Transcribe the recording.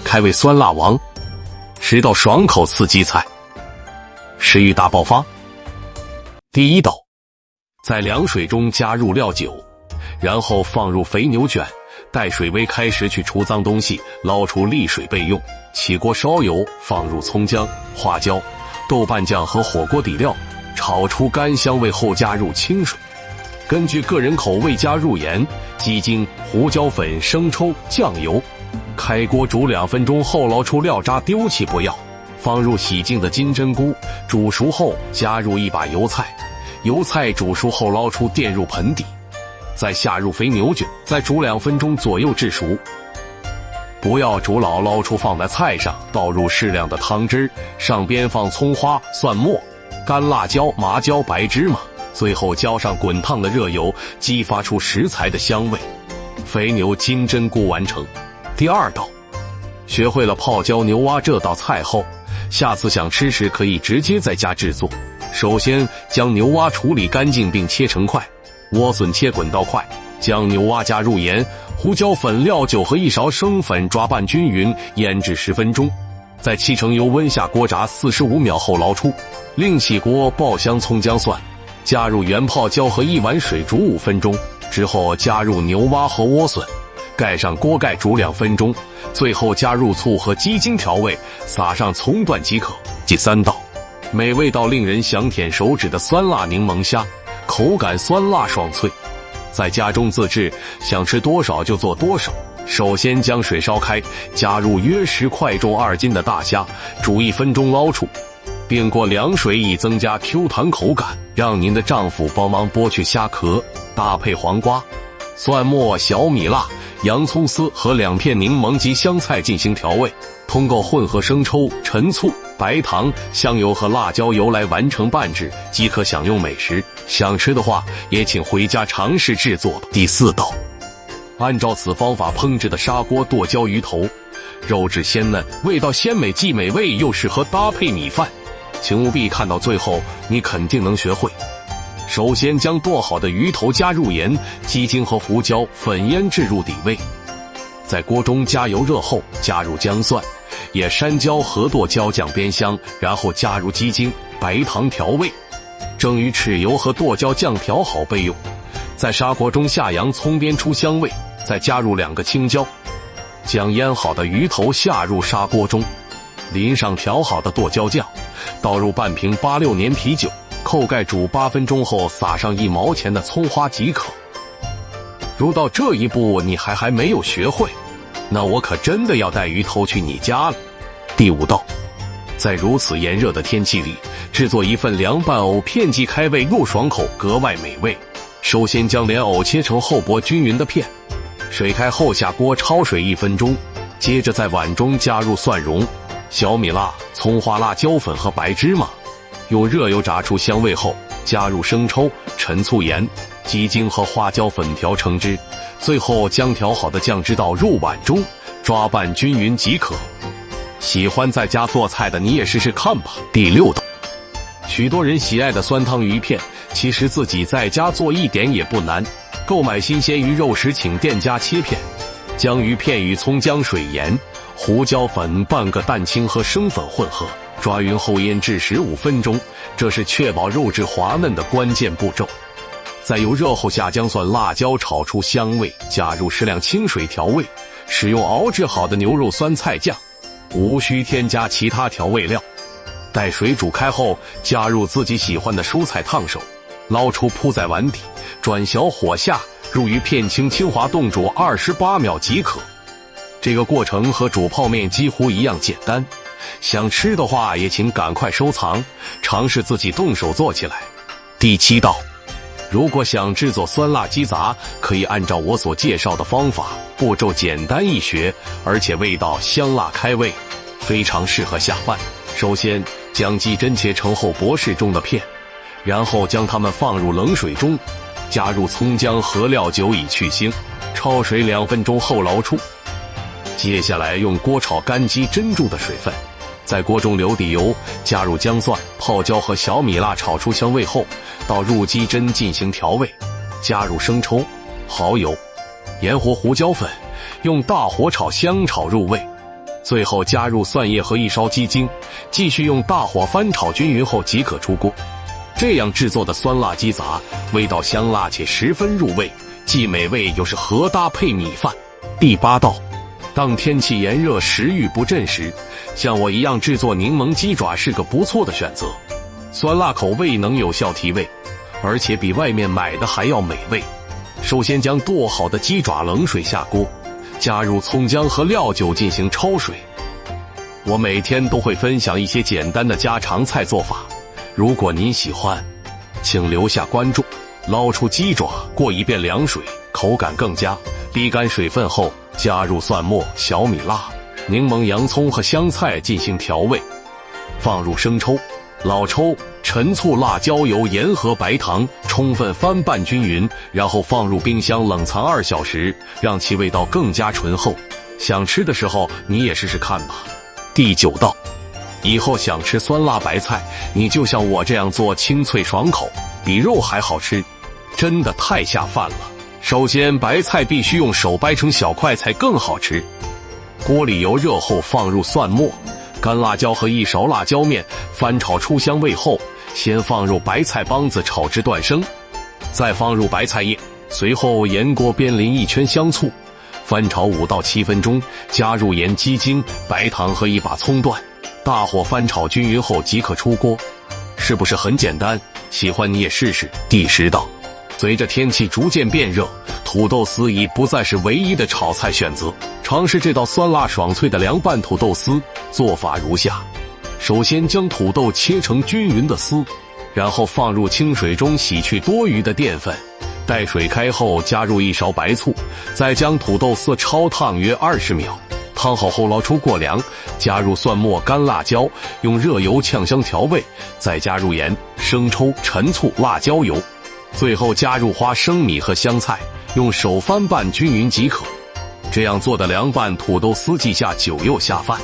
开胃酸辣王，10道爽口刺激菜，食欲大爆发。第一道，在凉水中加入料酒，然后放入肥牛卷，待水微开时去除脏东西，捞出沥水备用。起锅烧油，放入葱姜、花椒、豆瓣酱和火锅底料，炒出干香味后加入清水，根据个人口味加入盐、鸡精、胡椒粉、生抽、酱油。开锅煮2分钟后捞出料渣，丢弃不要。放入洗净的金针菇，煮熟后加入1把油菜，油菜煮熟后捞出垫入盆底，再下入肥牛卷，再煮2分钟左右至熟。不要煮老，捞出放在菜上，倒入适量的汤汁，上边放葱花、蒜末、干辣椒、麻椒、白芝麻，最后浇上滚烫的热油，激发出食材的香味。肥牛金针菇完成。第二道，学会了泡椒牛蛙这道菜后，下次想吃时可以直接在家制作。首先将牛蛙处理干净并切成块，莴笋切滚刀块，将牛蛙加入盐、胡椒粉、料酒和1勺生粉抓拌均匀，腌制10分钟。在7成油温下锅炸45秒后捞出，另起锅爆香葱姜蒜，加入原泡椒和1碗水煮5分钟，之后加入牛蛙和莴笋，盖上锅盖煮2分钟，最后加入醋和鸡精调味，撒上葱段即可。第三道，美味到令人想舔手指的酸辣柠檬虾，口感酸辣爽脆，在家中自制，想吃多少就做多少。首先将水烧开，加入约10块重2斤的大虾，煮1分钟捞出，并过凉水以增加 Q 弹口感。让您的丈夫帮忙剥去虾壳，搭配黄瓜、蒜末、小米辣、洋葱丝和2片柠檬及香菜进行调味，通过混合生抽、陈醋、白糖、香油和辣椒油来完成拌制，即可享用美食。想吃的话，也请回家尝试制作吧。第四道，按照此方法烹制的砂锅剁椒鱼头，肉质鲜嫩，味道鲜美，既美味又适合搭配米饭。请务必看到最后，你肯定能学会。首先将剁好的鱼头加入盐、鸡精和胡椒粉腌制入底味，在锅中加油热后加入姜蒜、野山椒和剁椒酱煸香，然后加入鸡精、白糖调味，蒸鱼豉油和剁椒酱调好备用。在砂锅中下洋葱煸出香味，再加入2个青椒，将腌好的鱼头下入砂锅中，淋上调好的剁椒酱，倒入半瓶86年啤酒，扣盖煮8分钟后撒上1毛钱的葱花即可。如到这一步你还没有学会，那我可真的要带鱼头去你家了。第五道，在如此炎热的天气里，制作一份凉拌藕片，既开胃又爽口，格外美味。首先将莲藕切成厚薄均匀的片，水开后下锅焯水1分钟，接着在碗中加入蒜蓉、小米辣、葱花、辣椒粉和白芝麻，用热油炸出香味后，加入生抽、陈醋、盐、鸡精和花椒粉调成汁，最后将调好的酱汁倒入碗中，抓拌均匀即可。喜欢在家做菜的你也试试看吧。第六道，许多人喜爱的酸汤鱼片，其实自己在家做一点也不难。购买新鲜鱼肉时，请店家切片，将鱼片与葱姜水盐、胡椒粉、半个蛋清和生粉混合，抓匀后腌制15分钟，这是确保肉质滑嫩的关键步骤。在油热后下姜蒜、辣椒炒出香味，加入适量清水调味，使用熬制好的牛肉酸菜酱，无需添加其他调味料。待水煮开后，加入自己喜欢的蔬菜烫手，捞出铺在碗底，转小火下入鱼片，轻滑冻煮28秒即可。这个过程和煮泡面几乎一样简单，想吃的话也请赶快收藏，尝试自己动手做起来。第七道，如果想制作酸辣鸡杂，可以按照我所介绍的方法，步骤简单易学，而且味道香辣开胃，非常适合下饭。首先将鸡胗切成厚薄适中的片，然后将它们放入冷水中，加入葱姜和料酒以去腥，焯水2分钟后捞出。接下来用锅炒干鸡胗中的水分，在锅中留底油，加入姜蒜、泡椒和小米辣炒出香味后，倒入鸡胗进行调味，加入生抽、蚝油、盐和胡椒粉，用大火炒香炒入味，最后加入蒜叶和一勺鸡精，继续用大火翻炒均匀后即可出锅。这样制作的酸辣鸡杂，味道香辣且十分入味，既美味又是合搭配米饭。第8道，当天气炎热、食欲不振时，像我一样制作柠檬鸡爪是个不错的选择。酸辣口味能有效提味，而且比外面买的还要美味。首先将剁好的鸡爪冷水下锅，加入葱姜和料酒进行焯水。我每天都会分享一些简单的家常菜做法，如果您喜欢，请留下关注。捞出鸡爪，过一遍凉水，口感更佳。沥干水分后，加入蒜末、小米辣、柠檬、洋葱和香菜进行调味，放入生抽、老抽、陈醋、辣椒油、盐和白糖，充分翻拌均匀，然后放入冰箱冷藏2小时，让其味道更加醇厚。想吃的时候你也试试看吧。第9道，以后想吃酸辣白菜，你就像我这样做，清脆爽口，比肉还好吃，真的太下饭了。首先，白菜必须用手掰成小块才更好吃。锅里油热后，放入蒜末、干辣椒和1勺辣椒面，翻炒出香味后，先放入白菜帮子炒至断生，再放入白菜叶，随后沿锅边淋1圈香醋，翻炒5到7分钟，加入盐、鸡精、白糖和1把葱段，大火翻炒均匀后即可出锅。是不是很简单？喜欢你也试试。第10道，随着天气逐渐变热，土豆丝已不再是唯一的炒菜选择。尝试这道酸辣爽脆的凉拌土豆丝，做法如下：首先将土豆切成均匀的丝，然后放入清水中洗去多余的淀粉，待水开后加入1勺白醋，再将土豆丝焯烫约20秒。烫好后捞出过凉，加入蒜末、干辣椒，用热油炝香调味，再加入盐、生抽、陈醋、辣椒油，最后加入花生米和香菜，用手翻拌均匀即可。这样做的凉拌土豆丝既下酒又下饭。